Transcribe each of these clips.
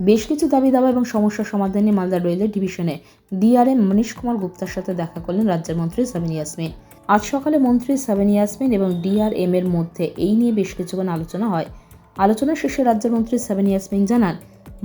বেশ কিছু দাবি দাওয়া এবং সমস্যা সমাধানে মালদা রেলের ডিভিশনে ডিআরএম মনীশ কুমার গুপ্তার সাথে দেখা করলেন রাজ্যের মন্ত্রী সাবিনা ইয়াসমিন। আজ সকালে মন্ত্রী সাবিনা ইয়াসমিন এবং ডিআরএম এর মধ্যে এই নিয়ে বেশ কিছুক্ষণ আলোচনা হয়। আলোচনা শেষে রাজ্যের মন্ত্রী সাবিনা ইয়াসমিন জানান,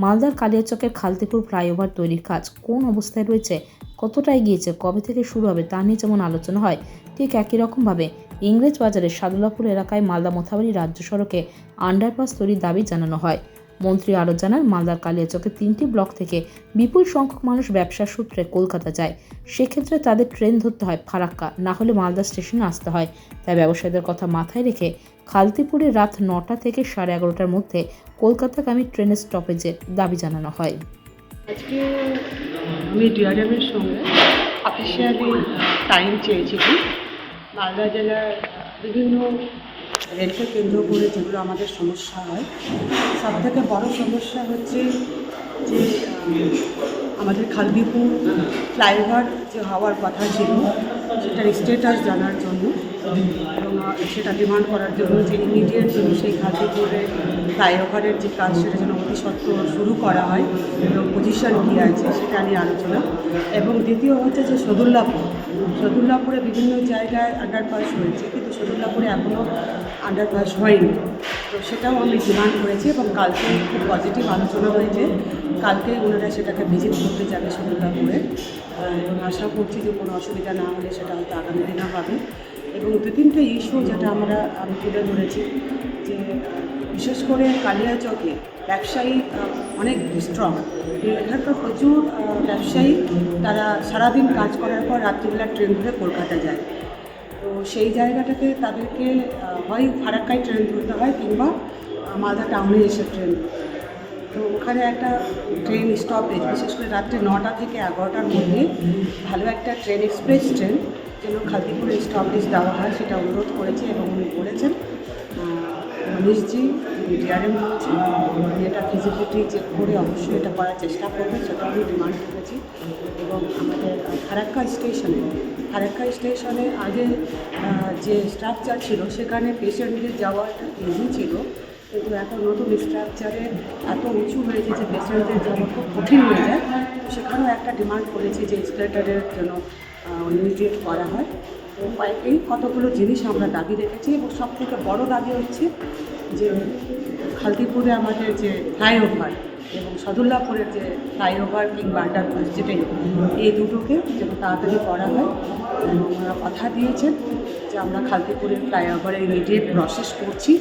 মালদার কালিয়াচকের খালতিপুর ফ্লাইওভার তৈরির কাজ কোন অবস্থায় রয়েছে, কতটা এগিয়েছে, কবে থেকে শুরু হবে তা নিয়ে যেমন আলোচনা হয়, ঠিক একই রকমভাবে ইংরেজ বাজারের সাদুল্লাপুর এলাকায় মালদা মোথাবাড়ি রাজ্য সড়কে আন্ডারপাস তৈরির দাবি জানানো হয়। মন্ত্রী আরও জানান, মালদার কালিয়াচকে 3টি ব্লক থেকে বিপুল সংখ্যক মানুষ ব্যবসার সূত্রে কলকাতা যায়। সেক্ষেত্রে তাদের ট্রেন ধরতে হয় ফারাক্কা, না হলে মালদা স্টেশনে আসতে হয়। তাই ব্যবসায়ীদের কথা মাথায় রেখে খালতিপুরে রাত 9টা থেকে 11:30টার মধ্যে কলকাতাগামী ট্রেনের স্টপেজের দাবি জানানো হয়। আজকে আমি ডিআরএমের সঙ্গে অফিসিয়ালি টাইম চেয়েছিলাম। মালদা জেলার বিভিন্ন রেলকে কেন্দ্র করে যেগুলো আমাদের সমস্যা হয়, সবথেকে বড় সমস্যা হচ্ছে যে আমাদের খালদিপুর ফ্লাইওভার যে হওয়ার কথা ছিল সেটার স্ট্যাটাস জানার জন্য এবং সেটা ডিমান্ড করার জন্য যে ইমিডিয়েট সেই খালদিপুরে ফ্লাইওভারের যে কাজ সেটা যেন অতি সত্ত্বর শুরু করা হয় এবং পজিশন কী আছে সেটা নিয়ে আলোচনা। এবং দ্বিতীয় হচ্ছে যে সদুল্লাপুরে বিভিন্ন জায়গায় আন্ডারপাস হয়েছে, কিন্তু সদুল্লাপুরে এখনও আন্ডারপাস হয়নি। তো সেটাও আমি ডিমান্ড করেছি এবং কালকে খুব পজিটিভ আলোচনা হয়েছে। কালকে ওনারা সেটাকে ভিজিট করতে যাবে সদুল্লাপুরে এবং আশা করছি যে কোনো অসুবিধা না হলে সেটা হয়তো আগামী দিনে হবে। এবং 2-3টে ইস্যু যেটা আমি তুলে ধরেছি, যে বিশেষ করে কালিয়াচকে ব্যবসায়ী অনেক স্ট্রং। এখানকার প্রচুর ব্যবসায়ী তারা সারাদিন কাজ করার পর রাত্রিবেলা ট্রেন ধরে কলকাতা যায়। তো সেই জায়গাটাতে তাদেরকে হয় ফারাক্কায় ট্রেন ধরতে হয় কিংবা মালদা টাউনে এসে ট্রেন। তো ওখানে একটা ট্রেন স্টপেজ বিশেষ করে রাত্রে 9টা থেকে 11টার মধ্যে ভালো একটা ট্রেন, এক্সপ্রেস ট্রেন যেন খালতিপুরে স্টপেজ দেওয়া হয় সেটা অনুরোধ করেছে এবং উনি বলেছেন। মনীশজি ডিআরএম বলছে এটা ফিজিবিলিটি চেক করে অবশ্যই এটা করার চেষ্টা করবে, সেটা আমি ডিমান্ড করেছি। এবং আমাদের ফারাক্কা স্টেশনে আগে যে স্ট্রাকচার ছিল সেখানে পেশেন্টদের যাওয়া একটা ইজি ছিল, কিন্তু এখন নতুন স্ট্রাকচারে এত উঁচু হয়েছে যে পেশেন্টদের যাওয়া খুব কঠিন হয়ে যায়। সেখানেও একটা ডিমান্ড করেছি যে এসকেলেটরের জন্য ইমিডিয়েট করা হয়। তো এই কতগুলো জিনিস আমরা দাবি রেখেছি এবং সবথেকে বড় দাবি হচ্ছে যে খালতিপুরে আমাদের যে ফ্লাইওভার এবং সদুল্লাপুরের যে ফ্লাইওভার কিংবা আন্ডারপাস যেটাই, এই দুটোকে যেন তাড়াতাড়ি করা হয়। ওনারা কথা দিয়েছেন যে আমরা খালতিপুরের ফ্লাইওভারের ইমিডিয়েট প্রসেস করছি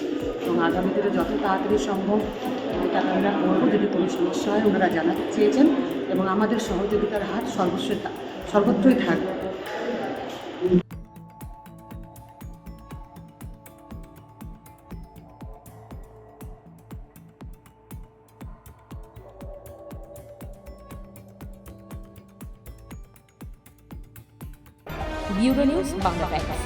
এবং আগামী দিনে যত তাড়াতাড়ি সম্ভব এটা আমরা করবো। যদি কোনো সমস্যা হয় ওনারা জানাতে চেয়েছেন এবং আমাদের সহযোগিতার হাত সর্বত্রই থাকবে। Bureau news, Bangla Times.